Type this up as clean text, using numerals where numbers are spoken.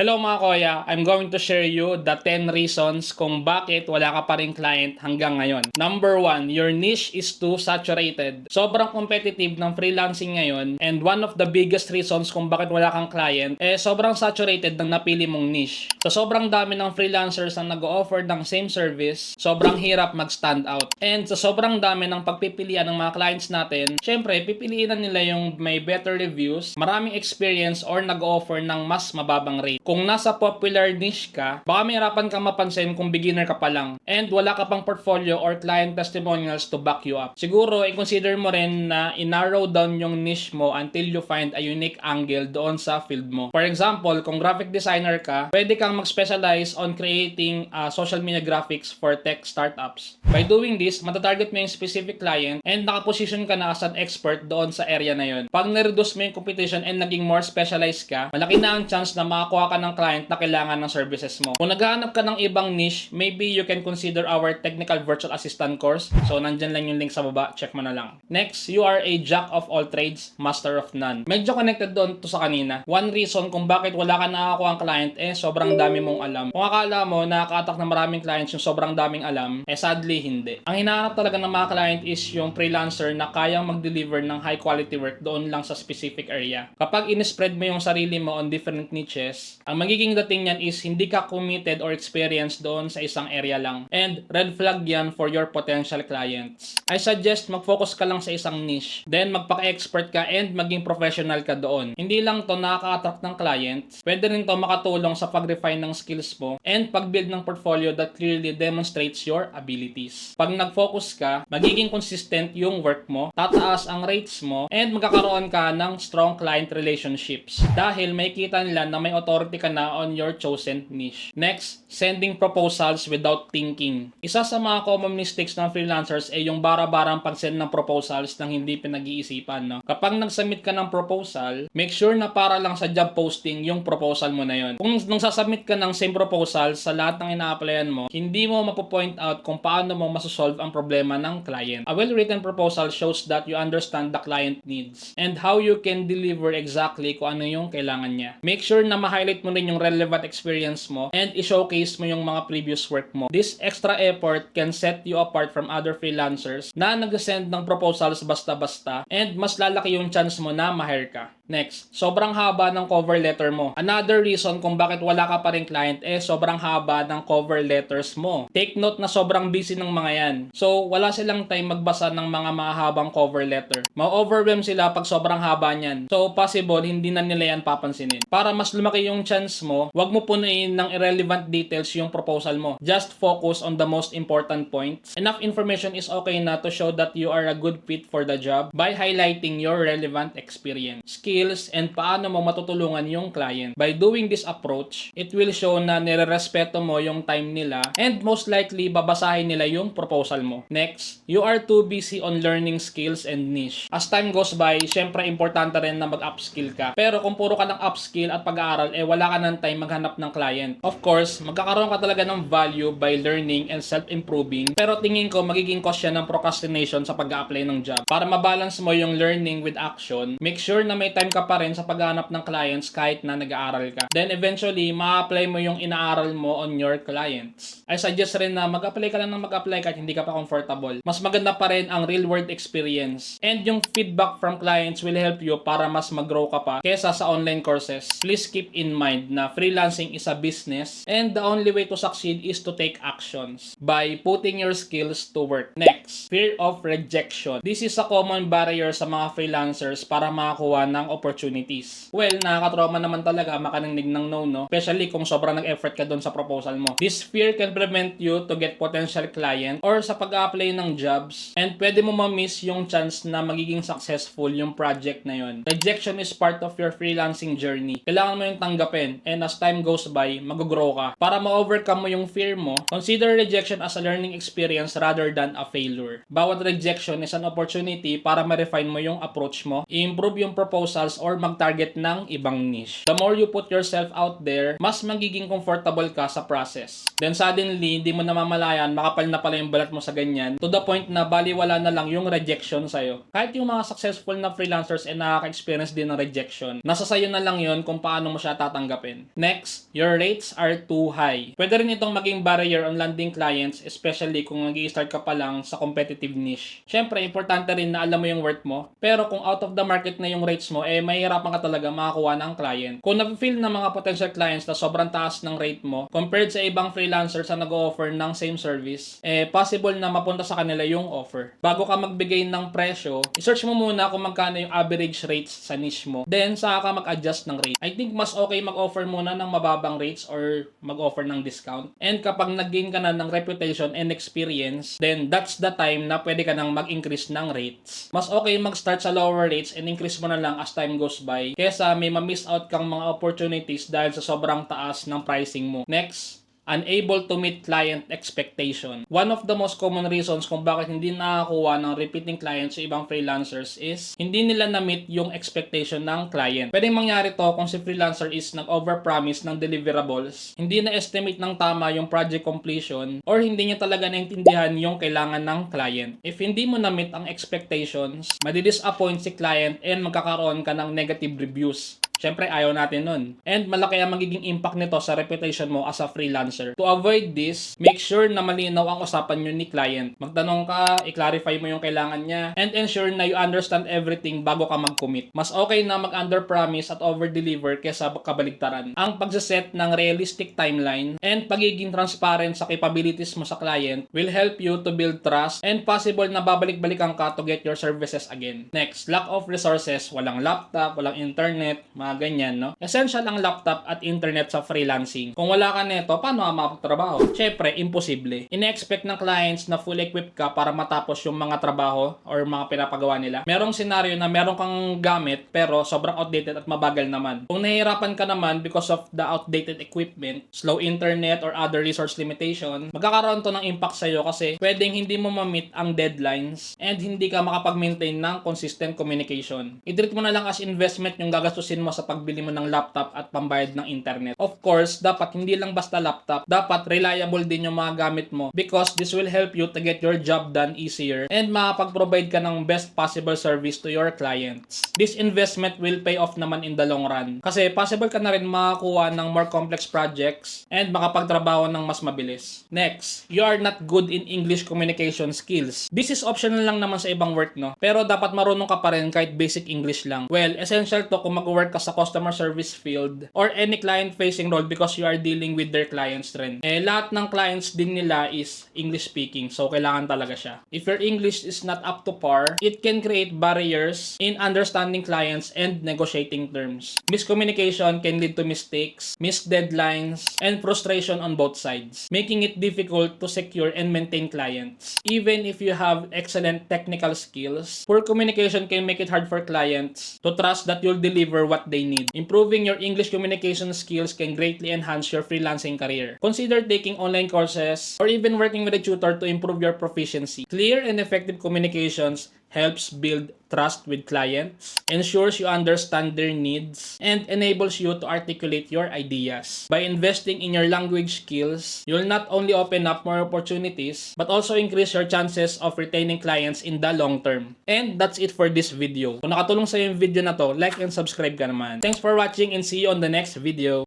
Hello mga kuya, I'm going to share you the 10 reasons kung bakit wala ka pa rin client hanggang ngayon. Number 1, your niche is too saturated. Sobrang competitive ng freelancing ngayon and one of the biggest reasons kung bakit wala kang client sobrang saturated ng napili mong niche. So sobrang dami ng freelancers na nag-o-offer ng same service, sobrang hirap mag-stand out. And sa sobrang dami ng pagpipilian ng mga clients natin, syempre pipiliin na nila yung may better reviews, maraming experience or nag-o-offer ng mas mababang rate. Kung nasa popular niche ka, baka mahirapan kang mapansin kung beginner ka pa lang and wala ka pang portfolio or client testimonials to back you up. Siguro, i-consider mo rin na i-narrow down yung niche mo until you find a unique angle doon sa field mo. For example, kung graphic designer ka, pwede kang mag-specialize on creating social media graphics for tech startups. By doing this, matatarget mo yung specific client and nakaposition ka na as an expert doon sa area na yun. Pag na-reduce mo yung competition and naging more specialized ka, malaki na ang chance na makakuha ka ng client na kailangan ng services mo. Kung naghahanap ka ng ibang niche, maybe you can consider our technical virtual assistant course. So, nandyan lang yung link sa baba. Check mo na lang. Next, you are a jack of all trades, master of none. Medyo connected doon to sa kanina. One reason kung bakit wala ka nakakuha ang client sobrang dami mong alam. Kung akala mo nakaka-attack ng maraming clients yung sobrang daming alam, sadly hindi. Ang hinahanap talaga ng mga client is yung freelancer na kayang mag-deliver ng high quality work doon lang sa specific area. Kapag in-spread mo yung sarili mo on different niches, ang magiging dating niyan is hindi ka committed or experienced doon sa isang area lang. And red flag yan for your potential clients. I suggest mag-focus ka lang sa isang niche. Then magpaka-expert ka and maging professional ka doon. Hindi lang to nakaka-attract ng clients. Pwede rin to makatulong sa pag-refine ng skills mo and pag-build ng portfolio that clearly demonstrates your abilities. Pag nag-focus ka, magiging consistent yung work mo, tataas ang rates mo, and magkakaroon ka ng strong client relationships. Dahil may kita nila na may authority ka na on your chosen niche. Next, sending proposals without thinking. Isa sa mga common mistakes ng freelancers ay yung bara-barang pag-send ng proposals nang hindi pinag-iisipan. No? Kapag nag-submit ka ng proposal, make sure na para lang sa job posting yung proposal mo na yon. Kung nung sasubmit ka ng same proposal sa lahat ng ina-applyan mo, hindi mo mapopoint out kung paano mo masosolve ang problema ng client. A well-written proposal shows that you understand the client needs and how you can deliver exactly kung ano yung kailangan niya. Make sure na ma-highlight mo rin yung relevant experience mo and i-showcase mo yung mga previous work mo. This extra effort can set you apart from other freelancers na nag-send ng proposals basta-basta and mas lalaki yung chance mo na ma-hire ka. Next, sobrang haba ng cover letter mo. Another reason kung bakit wala ka pa rin client sobrang haba ng cover letters mo. Take note na sobrang busy ng mga yan. So, wala silang time magbasa ng mga mahabang cover letter. Ma-overwhelm sila pag sobrang haba niyan. So, possible hindi na nila yan papansinin. Para mas lumaki yung chance mo, wag mo punuin ng irrelevant details yung proposal mo. Just focus on the most important points. Enough information is okay na to show that you are a good fit for the job by highlighting your relevant experience, skills, and paano mo matutulungan yung client. By doing this approach, it will show na nire-respeto mo yung time nila and most likely babasahin nila yung proposal mo. Next, you are too busy on learning skills and niche. As time goes by, syempre importante rin na mag-upskill ka. Pero kung puro ka ng upskill at pag-aaral, wala ka ng time maghanap ng client. Of course, magkakaroon ka talaga ng value by learning and self-improving. Pero tingin ko magiging cause yan ng procrastination sa pag-a-apply ng job. Para mabalance mo yung learning with action, make sure na may time ka pa rin sa paghanap ng clients kahit na nag-aaral ka. Then eventually, ma-apply mo yung inaaral mo on your clients. I suggest rin na mag-apply ka lang ng mag-apply kahit hindi ka pa comfortable. Mas maganda pa rin ang real-world experience. And yung feedback from clients will help you para mas mag-grow ka pa kesa sa online courses. Please keep in mind na freelancing is a business and the only way to succeed is to take actions by putting your skills to work. Next, fear of rejection. This is a common barrier sa mga freelancers para makakuha ng opportunities. Well, nakaka-trauma naman talaga makaninig ng no, especially kung sobrang nag-effort ka doon sa proposal mo. This fear can prevent you to get potential client or sa pag-apply ng jobs and pwede mo ma-miss yung chance na magiging successful yung project na yun. Rejection is part of your freelancing journey. Kailangan mo yung tanggapin and as time goes by, mag-grow ka. Para ma-overcome mo yung fear mo, consider rejection as a learning experience rather than a failure. Bawat rejection is an opportunity para ma-refine mo yung approach mo, i-improve yung proposals or mag-target ng ibang niche. The more you put yourself out there, mas magiging comfortable ka sa process. Then suddenly, hindi mo namamalayan, makapal na pala yung balat mo sa ganyan, to the point na baliwala na lang yung rejection sa'yo. Kahit yung mga successful na freelancers nakaka-experience din ng rejection, nasa sayo na lang yun kung paano mo siya tatanggapin. tatanggapin. Next, your rates are too high. Pwede rin itong maging barrier on landing clients, especially kung nag-i-start ka pa lang sa competitive niche. Syempre, importante rin na alam mo yung worth mo, pero kung out of the market na yung rates mo, mahihirapan ka talaga makakuha ng client. Kung na-feel ng mga potential clients na sobrang taas ng rate mo, compared sa ibang freelancers na nag-o-offer ng same service, possible na mapunta sa kanila yung offer. Bago ka magbigay ng presyo, i-search mo muna kung magkano yung average rates sa niche mo. Then, saka ka mag-adjust ng rate. I think mas okay mag-offer muna ng mababang rates or mag-offer ng discount. And kapag nag-gain ka na ng reputation and experience, then that's the time na pwede ka nang mag-increase ng rates. Mas okay mag-start sa lower rates and increase mo na lang as time goes by kesa may ma-miss out kang mga opportunities dahil sa sobrang taas ng pricing mo. Next, unable to meet client expectation. One of the most common reasons kung bakit hindi nakakuha ng repeating clients sa ibang freelancers is hindi nila na-meet yung expectation ng client. Pwedeng mangyari to kung si freelancer is nag-overpromise ng deliverables, hindi na-estimate ng tama yung project completion, or hindi niya talaga naintindihan yung kailangan ng client. If hindi mo na-meet ang expectations, madi-disappoint si client and magkakaroon ka ng negative reviews. Siyempre, ayaw natin nun. And malaki ang magiging impact nito sa reputation mo as a freelancer. To avoid this, make sure na malinaw ang usapan nyo ni client. Magtanong ka, i-clarify mo yung kailangan niya, and ensure na you understand everything bago ka mag-commit. Mas okay na mag-under-promise at over-deliver kesa kabaligtaran. Ang pagsaset ng realistic timeline and pagiging transparent sa capabilities mo sa client will help you to build trust and possible na babalik-balikan ka to get your services again. Next, lack of resources. Walang laptop, walang internet, ganyan, no? Essential ang laptop at internet sa freelancing. Kung wala ka neto, paano ka makapagtrabaho? Syempre, imposible. Ine-expect ng clients na full equipped ka para matapos yung mga trabaho or mga pinapagawa nila. Merong senaryo na meron kang gamit pero sobrang outdated at mabagal naman. Kung nahihirapan ka naman because of the outdated equipment, slow internet or other resource limitation, magkakaroon to ng impact sa'yo kasi pwedeng hindi mo ma-meet ang deadlines and hindi ka makapag-maintain ng consistent communication. I-treat mo na lang as investment yung gagastusin mo sa pagbili mo ng laptop at pambayad ng internet. Of course, dapat hindi lang basta laptop, dapat reliable din yung mga gamit mo because this will help you to get your job done easier and makapag-provide ka ng best possible service to your clients. This investment will pay off naman in the long run kasi possible ka na rin makakuha ng more complex projects and makapagtrabaho ng mas mabilis. Next, you are not good in English communication skills. This is optional lang naman sa ibang work, no? Pero dapat marunong ka pa rin kahit basic English lang. Well, essential to kung mag-work ka sa customer service field or any client-facing role because you are dealing with their clients rin. Lahat ng clients din nila is English speaking, so kailangan talaga siya. If your English is not up to par, it can create barriers in understanding clients and negotiating terms. Miscommunication can lead to mistakes, missed deadlines, and frustration on both sides, making it difficult to secure and maintain clients. Even if you have excellent technical skills, poor communication can make it hard for clients to trust that you'll deliver what they need. Improving your English communication skills can greatly enhance your freelancing career. Consider taking online courses or even working with a tutor to improve your proficiency. Clear and effective communications helps build trust with clients, ensures you understand their needs, and enables you to articulate your ideas. By investing in your language skills, you'll not only open up more opportunities, but also increase your chances of retaining clients in the long term. And that's it for this video. Kung nakatulong sa'yo yung video na to, like and subscribe ka naman. Thanks for watching and see you on the next video.